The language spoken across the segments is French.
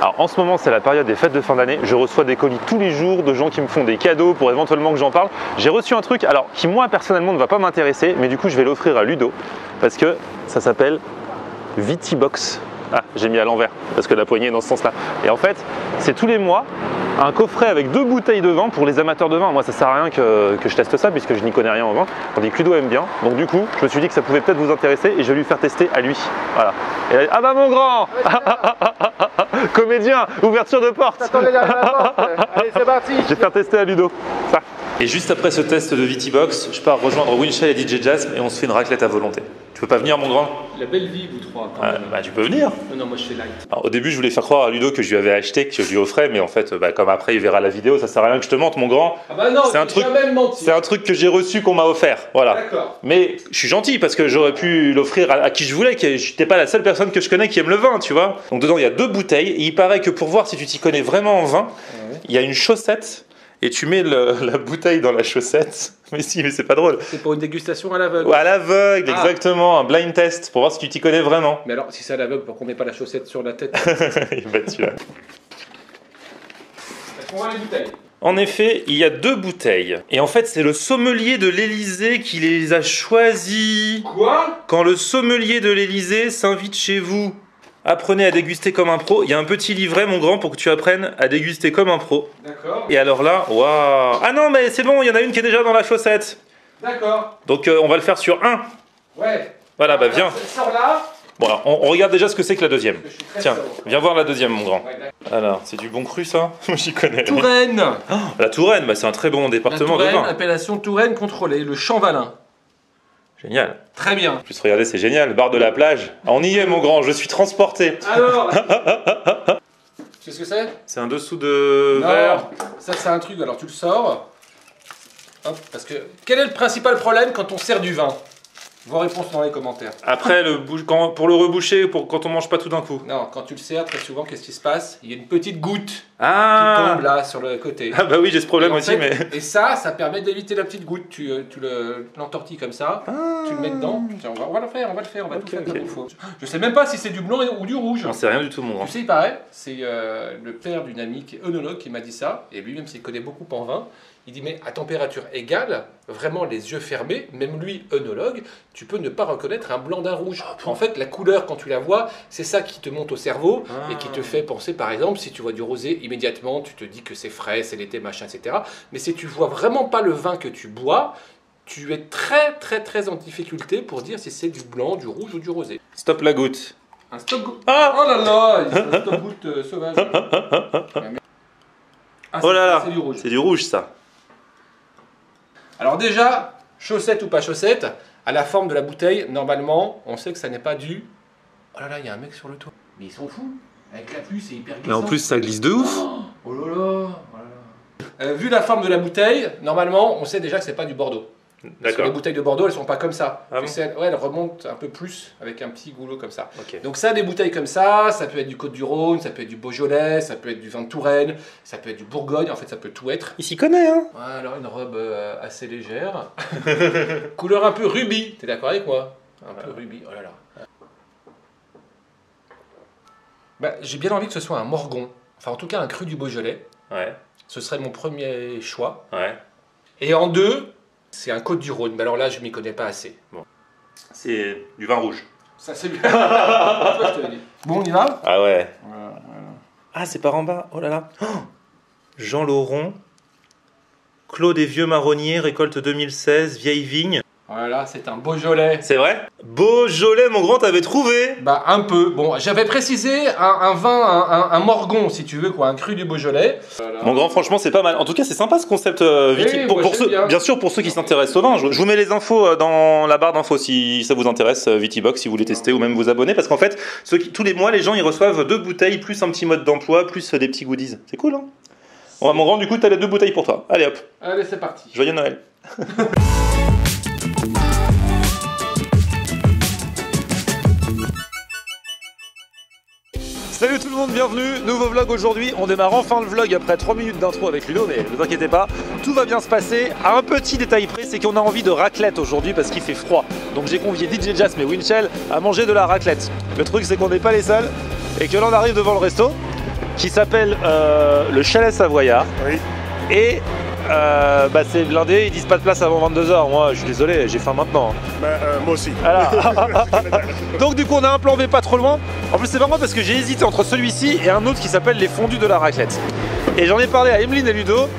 Alors en ce moment c'est la période des fêtes de fin d'année, je reçois des colis tous les jours de gens qui me font des cadeaux pour éventuellement que j'en parle. J'ai reçu un truc alors qui moi personnellement ne va pas m'intéresser, mais du coup je vais l'offrir à Ludo parce que ça s'appelle Vitibox. Ah, j'ai mis à l'envers parce que la poignée est dans ce sens-là. Et en fait, c'est tous les mois un coffret avec 2 bouteilles de vin pour les amateurs de vin. Moi, ça sert à rien que je teste ça puisque je n'y connais rien en vin. Tandis que Ludo aime bien. Donc du coup, je me suis dit que ça pouvait peut-être vous intéresser et je vais lui faire tester à lui. Voilà. Et là, ah bah mon grand, comédien, ouverture de porte. Attendez derrière la porte. Allez, c'est parti. Je vais faire tester à Ludo. Ça. Et juste après ce test de Vitibox, je pars rejoindre Winchell et DJ Jazz et on se fait une raclette à volonté. Tu peux pas venir, mon grand? La belle vie, vous trois. Bah tu peux venir. Non, moi je fais light. Alors, au début, je voulais faire croire à Ludo que je lui avais acheté, que je lui offrais, mais en fait, comme après il verra la vidéo, ça sert à rien que je te mente, mon grand. Ah bah non, c'est un truc, c'est un truc que j'ai reçu, qu'on m'a offert, voilà. D'accord. Mais je suis gentil parce que j'aurais pu l'offrir à qui je voulais, que j'étais pas la seule personne que je connais qui aime le vin, tu vois. Donc dedans, il y a 2 bouteilles, et il paraît que pour voir si tu t'y connais vraiment en vin, il y a une chaussette. Et tu mets la bouteille dans la chaussette. Mais si, mais c'est pas drôle. C'est pour une dégustation à l'aveugle. À l'aveugle, exactement. Un blind test pour voir si tu t'y connais vraiment. Mais alors, si c'est à l'aveugle, pourquoi on met pas la chaussette sur la tête? Bah, tu vois. Est-ce qu'on voit les bouteilles? En effet, il y a 2 bouteilles. Et en fait, c'est le sommelier de l'Élysée qui les a choisis. Quoi? Quand le sommelier de l'Élysée s'invite chez vous, apprenez à déguster comme un pro. Il y a un petit livret, mon grand, pour que tu apprennes à déguster comme un pro. D'accord. Et alors là, waouh. Ah non, mais c'est bon, il y en a une qui est déjà dans la chaussette. D'accord. Donc on va le faire sur 1. Ouais. Voilà, bah viens. Sors là. Bon, alors, on regarde déjà ce que c'est que la deuxième. Tiens, sobre. viens voir la deuxième, mon grand. Ouais, Alors, c'est du bon cru, ça? Moi, j'y connais. Touraine. Oh, la Touraine, bah, c'est un très bon département de vin. Appellation Touraine contrôlée, le Champvalin. Génial. Très bien. En plus, regardez, c'est génial. Bar de la plage. Ah, on y est, mon grand, je suis transporté. Alors, tu sais ce que c'est? C'est un dessous de Non, verre. ça c'est un truc, alors tu le sors. Hop, parce que quel est le principal problème quand on sert du vin? Vos réponses dans les commentaires. Après, pour le reboucher, quand on mange pas tout d'un coup. Non, quand tu le sers, très souvent, qu'est-ce qui se passe? Il y a une petite goutte qui Ah, tombe là sur le côté. ah bah oui, j'ai ce problème Et en aussi, fait- mais... Et ça permet d'éviter la petite goutte. Tu l'entortilles comme ça, tu le mets dedans. Tiens, on va le faire, on va tout faire comme il faut. Je sais même pas si c'est du blanc ou du rouge. J'en sais rien du tout, mon grand. Tu sais, il paraît, c'est le père d'une amie qui est œnologue qui m'a dit ça, et lui-même s'il connaît beaucoup en vin, il dit mais à température égale, vraiment les yeux fermés, même lui œnologue, tu peux ne pas reconnaître un blanc d'un rouge. En fait, la couleur quand tu la vois, c'est ça qui te monte au cerveau et qui te fait penser, par exemple, si tu vois du rosé, immédiatement tu te dis que c'est frais, c'est l'été, machin, etc. Mais si tu vois vraiment pas le vin que tu bois, tu es très en difficulté pour dire si c'est du blanc, du rouge ou du rosé. Stop la goutte. Un stop-goutte. Ah, Oh là là, il y a un stop-goutte sauvage. Ah, oh là là, c'est du rouge. c'est du rouge, ça. Alors déjà, chaussette ou pas chaussette, à la forme de la bouteille, normalement, on sait que ça n'est pas du... Oh là là, il y a un mec sur le toit. Mais ils sont fous. Avec la pluie, c'est hyper glissant. Mais en plus, ça glisse de ouf. Oh là là, vu la forme de la bouteille, normalement, on sait déjà que c'est pas du Bordeaux. Parce que les bouteilles de Bordeaux, elles sont pas comme ça. Ah Tu bon sais, ouais, elles remontent un peu plus avec un petit goulot comme ça. Ok. Donc ça, des bouteilles comme ça peut être du Côte-du-Rhône, ça peut être du Beaujolais, ça peut être du vin de Touraine, ça peut être du Bourgogne, en fait ça peut tout être. Il s'y connaît, hein. Voilà, alors une robe assez légère. Couleur un peu rubis, t'es d'accord avec moi? Un peu rubis, oh là là. Bah, j'ai bien envie que ce soit un Morgon, enfin en tout cas un cru du Beaujolais. Ouais, Ce serait mon premier choix. ouais. Et en deux, c'est un Côte-du-Rhône, mais alors là je m'y connais pas assez. Bon. C'est du vin rouge. Ça c'est bien. Toi, je te le dis. Bon, on y va? Ah ouais. Voilà. Ah, c'est par en bas. Oh là là. Oh, Jean Lauron. Clos des Vieux Marronniers, récolte 2016, vieille vigne. Voilà, c'est un Beaujolais. C'est vrai? Beaujolais, mon grand, t'avais trouvé? Bah un peu. Bon, j'avais précisé un vin, un Morgon si tu veux, quoi, un cru du Beaujolais. Voilà. Mon grand, franchement, c'est pas mal. En tout cas, c'est sympa ce concept Viti. Oui, moi, j'aime bien. Bien sûr, pour ceux qui s'intéressent au vin, je vous mets les infos dans la barre d'infos si ça vous intéresse, Vitibox, si vous voulez tester ou même vous abonner. Parce qu'en fait, tous les mois, les gens ils reçoivent 2 bouteilles, plus un petit mode d'emploi, plus des petits goodies. C'est cool, hein? Bon, bah, mon grand, du coup, t'as les 2 bouteilles pour toi. Allez hop, Allez, c'est parti. joyeux Noël. Salut tout le monde, bienvenue, nouveau vlog aujourd'hui. On démarre enfin le vlog après 3 minutes d'intro avec Ludo, mais ne vous inquiétez pas, tout va bien se passer. Un petit détail près, c'est qu'on a envie de raclette aujourd'hui parce qu'il fait froid. Donc j'ai convié DJ Jazz et Winchell à manger de la raclette. Le truc c'est qu'on n'est pas les seuls et que là on arrive devant le resto qui s'appelle le Chalet Savoyard. Oui. Et c'est blindé, ils disent pas de place avant 22h. Moi, je suis désolé, j'ai faim maintenant. Moi aussi. Voilà. Donc du coup, on a un plan B pas trop loin. En plus, c'est marrant parce que j'ai hésité entre celui-ci et un autre qui s'appelle les fondus de la raclette. Et j'en ai parlé à Emeline et Ludo.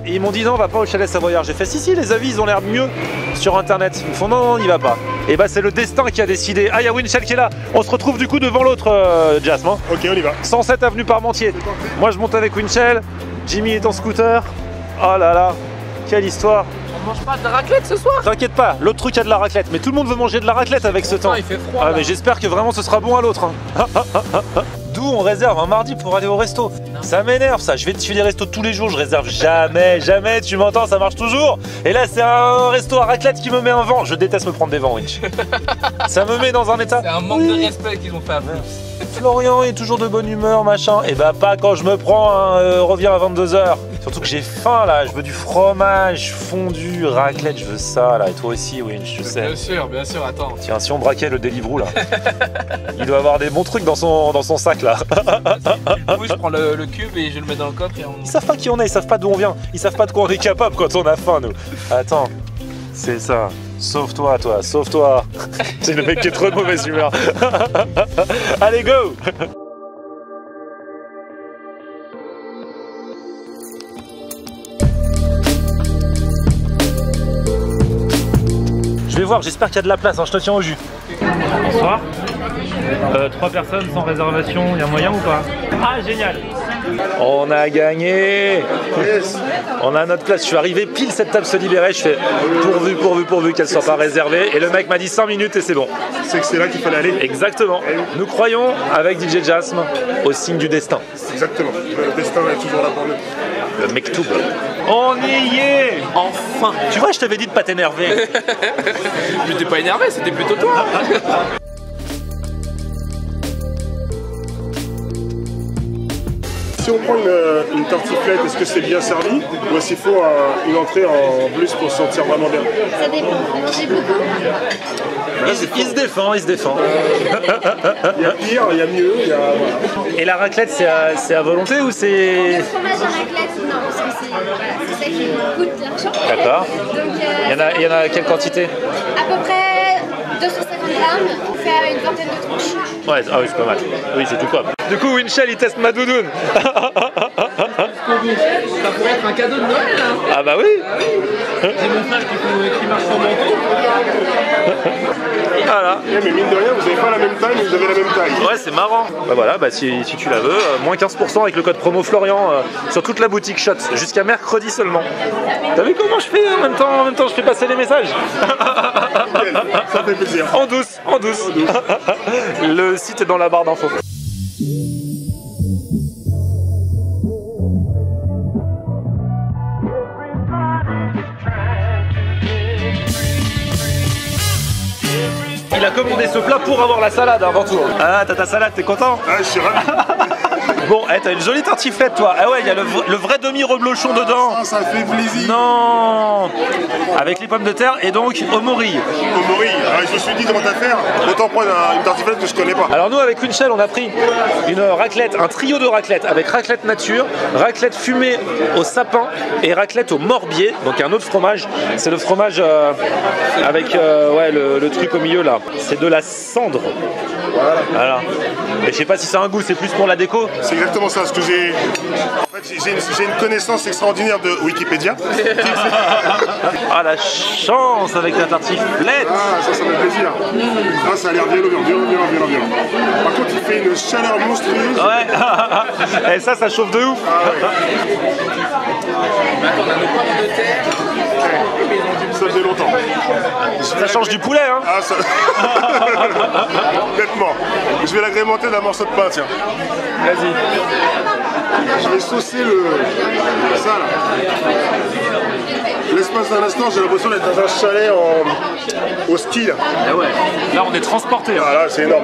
Et ils m'ont dit non, on va pas au Chalet Savoyard. J'ai fait si, les avis, ils ont l'air mieux sur internet. Ils me font non, on n'y va pas. Et c'est le destin qui a décidé. Ah, il y a Winchell qui est là. On se retrouve du coup devant l'autre Jasm. Hein. Ok, on y va. 107 avenue Parmentier. Moi, je monte avec Winchell. Jimmy est en scooter. Oh là là, quelle histoire. On mange pas de la raclette ce soir? T'inquiète pas, l'autre truc a de la raclette. Mais tout le monde veut manger de la raclette avec ce temps. Il fait froid. Ah, mais j'espère que vraiment ce sera bon à l'autre. Hein. D'où on réserve un mardi pour aller au resto. Ça m'énerve ça, je vais des restos tous les jours, je réserve jamais, tu m'entends, ça marche toujours. Et là c'est un resto à raclette qui me met un vent. Je déteste me prendre des vents, Winch. Ça me met dans un état. C'est un manque de respect qu'ils ont fait à vous. Florian est toujours de bonne humeur, machin. Et pas quand je me prends un revient à 22h. Surtout que j'ai faim là, je veux du fromage fondu, raclette, je veux ça là. Et toi aussi, Winch, je sais. Bien sûr, attends. Tiens, si on braquait le Deliveroo là, il doit avoir des bons trucs dans son sac là. Oui, je prends le cube et je le mets dans le coffre et on... Ils savent pas qui on est, ils savent pas d'où on vient, ils savent pas de quoi on est capable quand on a faim nous. Attends, c'est ça. Sauve-toi, toi, sauve-toi. C'est le mec qui est trop de mauvaise humeur. Allez, go. Je vais voir, j'espère qu'il y a de la place, hein, je te tiens au jus. Bonsoir. 3 personnes sans réservation, il y a moyen ou pas? Ah, génial. On a gagné. Yes. On a notre place, je suis arrivé pile, cette table se libérait, je fais pourvu qu'elle soit pas réservée. Et le mec m'a dit 5 minutes et c'est bon. C'est que c'est là qu'il fallait aller. Exactement. Nous croyons, avec DJ Jasm, au signe du destin. Exactement. Le destin est toujours là pour nous. Le Mektoub. On y est. Enfin. Tu vois, je t'avais dit de pas t'énerver. Je t'ai pas énervé, c'était plutôt toi. Si on prend une tartiflette, est-ce que c'est bien servi ou est-ce qu'il faut une entrée en plus pour se sentir vraiment bien? Ça dépend. J'ai beaucoup. Il se défend, il se défend. Il y a pire, il y a mieux, il y a... Voilà. Et la raclette, c'est à volonté ou c'est... Le fromage à raclette, non, parce que c'est ça qui coûte l'argent. D'accord. Donc, Il y en a quelle quantité? à peu près 250 grammes, on fait une vingtaine de tranches. Ouais, ah oui, c'est pas mal. Oui, c'est tout quoi. Du coup, Winchell, il teste ma doudoune. Ça pourrait être un cadeau de Noël, hein. Ah bah oui. J'ai mon frère qui marche sur manteau. Voilà. Mais mine de rien, vous n'avez pas la même taille, mais vous avez la même taille. Ouais, c'est marrant. Bah voilà, si tu la veux, moins 15% avec le code promo Florian sur toute la boutique Shot, jusqu'à mercredi seulement. T'as vu comment je fais en même temps je fais passer les messages. Ça fait plaisir. En douce. Le site est dans la barre d'infos. Il a commandé ce plat pour avoir la salade avant tout. Ah, t'as ta salade, t'es content? Ah, je suis ravi. Bon, t'as une jolie tartiflette toi. Ah ouais, il y a le vrai demi-reblochon dedans. Ça fait plaisir. Non. Avec les pommes de terre et donc au morille. Au morille, je me suis dit, comment t'as faire? Autant prendre une tartiflette que je connais pas. Alors nous avec Winchell on a pris une raclette, un trio de raclette avec raclette nature, raclette fumée au sapin et raclette au morbier, donc un autre fromage. C'est le fromage avec le truc au milieu là. C'est de la cendre. Voilà. Et je sais pas si c'est un goût, c'est plus pour la déco. C'est exactement ça, ce que j'ai... En fait, j'ai une connaissance extraordinaire de Wikipédia. Ah la chance avec la tartiflette. Ah, ça fait plaisir. Ah, ça a l'air violent. Par contre, il fait une chaleur monstrueuse. Ouais. Et ça chauffe de ouf. Ah ouais. Maintenant, on a nos pommes de terre. Ça faisait longtemps. Ça change du poulet, hein. Ah, ça... Bêtement. Je vais l'agrémenter d'un morceau de pain, tiens. Vas-y. Je vais saucer ça, là. L'espace d'un instant, j'ai l'impression d'être dans un chalet au ski, là. Ah ouais. Là, on est transporté. Hein. Ah là, c'est énorme.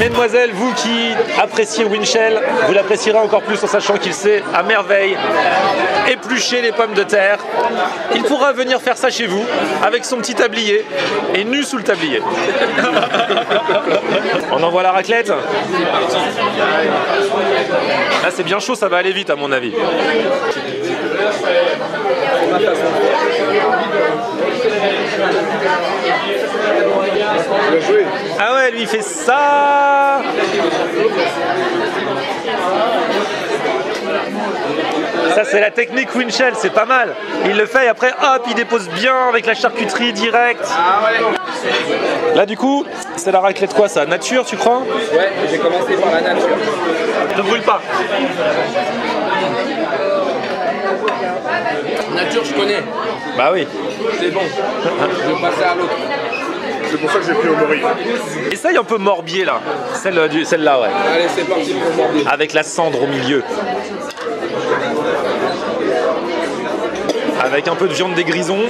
Mesdemoiselles, vous qui appréciez Winchell, vous l'apprécierez encore plus en sachant qu'il sait à merveille éplucher les pommes de terre. Il pourra venir faire ça chez vous avec son petit tablier et nu sous le tablier. On envoie la raclette. Là c'est bien chaud, ça va aller vite à mon avis. Ah ouais, lui il fait ça. Ça c'est la technique Winchell, c'est pas mal. Il le fait et après hop, il dépose bien avec la charcuterie direct. Là du coup, c'est la raclette quoi ça? Nature tu crois? Ouais, j'ai commencé par la nature. Ne brûle pas. Nature, je connais. Bah oui. C'est bon. Je vais passer à l'autre. C'est pour ça que j'ai pris au Mori. Essaye un peu morbier là. Celle-là ouais. Allez, c'est parti pour le morbier. Avec la cendre au milieu. Avec un peu de viande des grisons.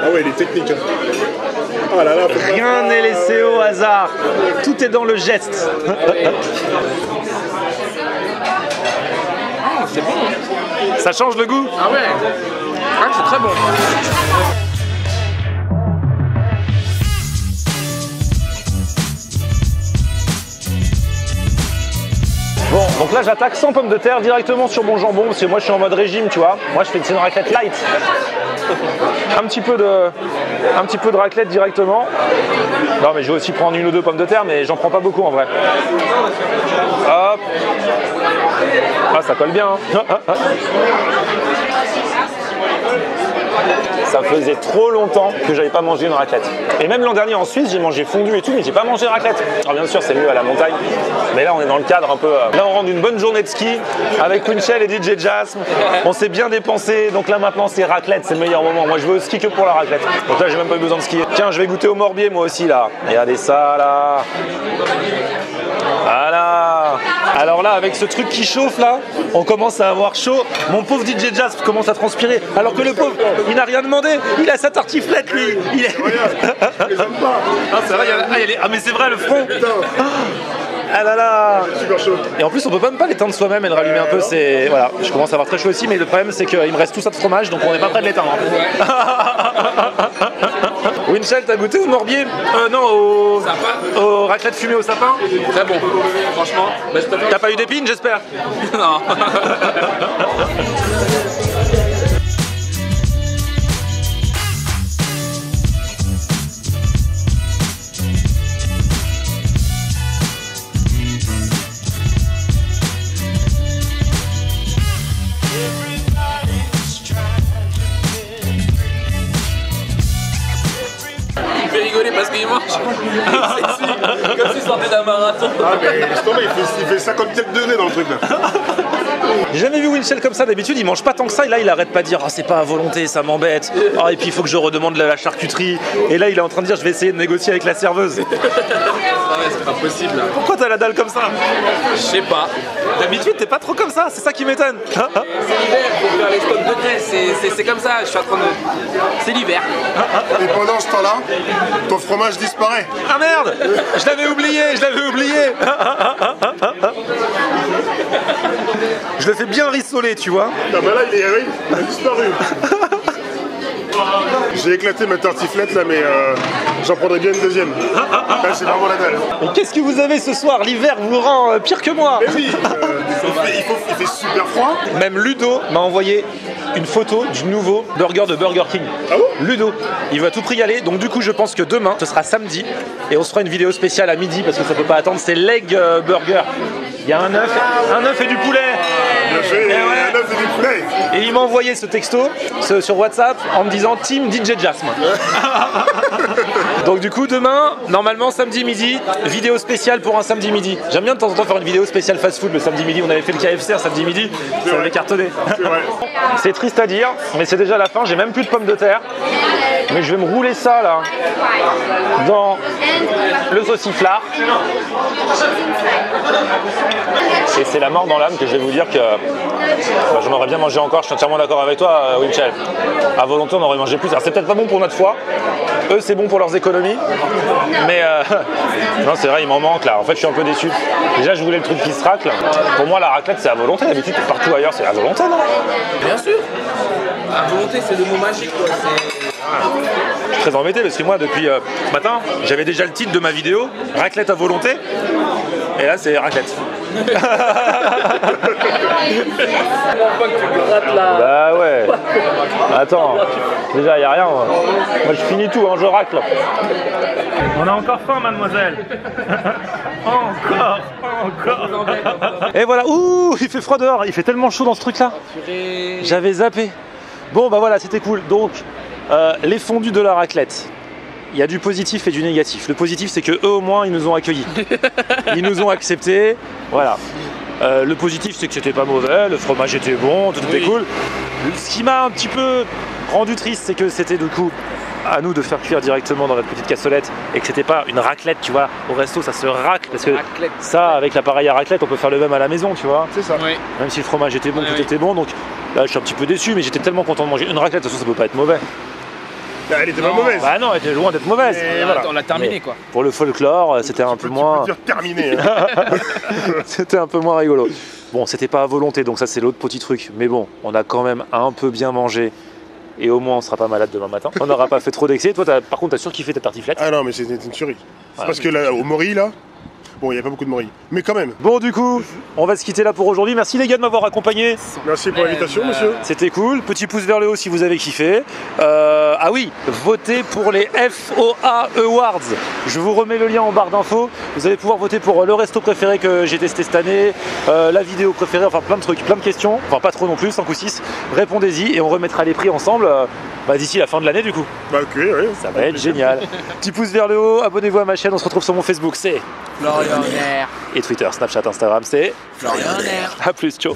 Ah ouais, il est technique. Hein. Oh là là, Rien n'est laissé au hasard. Tout est dans le geste. C'est bon. Ça change le goût. Ah ouais. Ah, c'est très bon. Bon, donc là j'attaque sans pommes de terre directement sur mon jambon parce que moi je suis en mode régime, tu vois. Moi je fais une raclette light. Un petit peu de raclette directement. Non mais je vais aussi prendre une ou deux pommes de terre, mais j'en prends pas beaucoup en vrai. Hop. Ah ça colle bien. Hein. Ça faisait trop longtemps que j'avais pas mangé une raclette. Et même l'an dernier en Suisse, j'ai mangé fondu et tout, mais j'ai pas mangé raclette. Alors bien sûr, c'est mieux à la montagne. Mais là, on est dans le cadre un peu... Là, on rentre d'une bonne journée de ski avec Winchell et DJ Jasm. On s'est bien dépensé. Donc là, maintenant, c'est raclette, c'est le meilleur moment. Moi, je vais au ski que pour la raclette. Donc là, j'ai même pas eu besoin de skier. Tiens, je vais goûter au morbier, moi aussi, là. Regardez ça, là. Voilà. Alors là, avec ce truc qui chauffe, là, on commence à avoir chaud. Mon pauvre DJ Jasm commence à transpirer. Alors que le pauvre, il n'a rien demandé. Il a sa tartiflette, lui. Il est... Ah, c'est vrai, ah, mais c'est vrai, le front. Ah là là. super chaud. Et en plus, on peut même pas l'éteindre soi-même et le rallumer un peu. C'est voilà. Je commence à avoir très chaud aussi, mais le problème, c'est qu'il me reste tout ça de fromage, donc on n'est pas prêt de l'éteindre. Winchell, t'as goûté au morbier? Non, au raclette fumée au sapin? Très bon. Franchement. T'as pas eu d'épines, j'espère? Non. Il fait rigoler parce qu'il mange. Comme s'il sortait d'un marathon. Ah mais laisse tomber, il fait 50 quelques degrés dans le truc là. J'ai jamais vu Winchell comme ça, d'habitude il mange pas tant que ça et là il arrête pas de dire ah c'est pas à volonté, ça m'embête. Ah et puis il faut que je redemande la charcuterie. Et là il est en train de dire je vais essayer de négocier avec la serveuse. Ah ouais, c'est pas possible là. Pourquoi t'as la dalle comme ça? Je sais pas. D'habitude t'es pas trop comme ça, c'est ça qui m'étonne. C'est l'hiver pour faire les stocks de graisse, c'est comme ça, je suis en train de... C'est l'hiver. Et pendant ce temps-là, ton fromage disparaît. Ah merde, je l'avais oublié. Je le fais bien rissoler, tu vois. Ah bah là il a disparu. J'ai éclaté ma tartiflette là mais j'en prendrais bien une deuxième. Là c'est vraiment la dalle. Mais qu'est-ce que vous avez ce soir? L'hiver vous rend pire que moi. Mais oui, il fait super froid. Même Ludo m'a envoyé une photo du nouveau burger de Burger King. Ah bon? Ludo, il va tout prix y aller. Donc du coup je pense que demain, ce sera samedi, et on se fera une vidéo spéciale à midi parce que ça peut pas attendre. C'est Leg Burger. Il y a un œuf et du poulet. Bien fait, un œuf et du poulet. Et il m'a envoyé ce texto sur WhatsApp en me disant Team DJ Jasm. Donc du coup demain, normalement samedi midi, vidéo spéciale pour un samedi midi. J'aime bien de temps en temps faire une vidéo spéciale fast food le samedi midi. On avait fait le KFC un samedi midi, ça avait cartonné. C'est triste à dire, mais c'est déjà la fin. J'ai même plus de pommes de terre. Mais je vais me rouler ça là dans le sauciflard. Et c'est la mort dans l'âme que je vais vous dire que Bah, j'en aurais bien mangé encore, je suis entièrement d'accord avec toi, Winchell. À volonté, on aurait mangé plus. Alors, c'est peut-être pas bon pour notre foie. Eux, c'est bon pour leurs économies. Mais non, c'est vrai, il m'en manque là. En fait, je suis un peu déçu. Déjà, je voulais le truc qui se racle. Pour moi, la raclette, c'est à volonté. D'habitude, partout ailleurs, c'est à volonté, non? Bien sûr. À volonté, c'est le mot magique, quoi. Je suis très embêté parce que moi, depuis ce matin, j'avais déjà le titre de ma vidéo, raclette à volonté. Et là, c'est raclette. Bah ouais. Attends, déjà, il n'y a rien. Moi, je finis tout, hein, je racle. On a encore faim, mademoiselle. Encore. Et voilà, ouh, il fait froid dehors. Il fait tellement chaud dans ce truc-là. J'avais zappé. Bon, bah voilà, c'était cool. Donc, les fondus de la raclette. Il y a du positif et du négatif. Le positif, c'est que eux au moins, ils nous ont accueillis. Ils nous ont acceptés. Voilà. Le positif, c'est que c'était pas mauvais, le fromage était bon, tout était cool. Ce qui m'a un petit peu rendu triste, c'est que c'était du coup à nous de faire cuire directement dans notre petite cassolette et que c'était pas une raclette, tu vois. Au resto, ça se racle parce que ça, avec l'appareil à raclette, on peut faire le même à la maison, tu vois. C'est ça. Oui. Même si le fromage était bon, tout était bon. Donc là, je suis un petit peu déçu, mais j'étais tellement content de manger une raclette. De toute façon, ça peut pas être mauvais. Bah, elle était pas mauvaise. Bah non, elle était loin d'être mauvaise. Voilà. On l'a terminé, Mais quoi. pour le folklore, c'était un peu moins. Tu peux dire terminé. Hein. C'était un peu moins rigolo. Bon, c'était pas à volonté, donc ça c'est l'autre petit truc. Mais bon, on a quand même un peu bien mangé. Et au moins on sera pas malade demain matin. On n'aura pas fait trop d'excès. Toi, par contre, t'as surkiffé ta tartiflette. Ah non, mais c'était une tuerie. C'est parce que là, au Mori, là, bon, il n'y a pas beaucoup de Mori. Mais quand même. Bon, du coup, on va se quitter là pour aujourd'hui. Merci les gars de m'avoir accompagné. Merci pour l'invitation, monsieur. C'était cool. Petit pouce vers le haut si vous avez kiffé. Ah oui, votez pour les FOA Awards. Je vous remets le lien en barre d'infos. Vous allez pouvoir voter pour le resto préféré que j'ai testé cette année, la vidéo préférée, enfin plein de trucs, plein de questions. Enfin pas trop non plus, 5 ou 6. Répondez-y et on remettra les prix ensemble d'ici la fin de l'année du coup. Bah ok, oui. Ça va être génial. Petit pouce vers le haut, abonnez-vous à ma chaîne. On se retrouve sur mon Facebook, c'est Florian Air. et Twitter, Snapchat, Instagram, c'est Florian Air. à plus, ciao.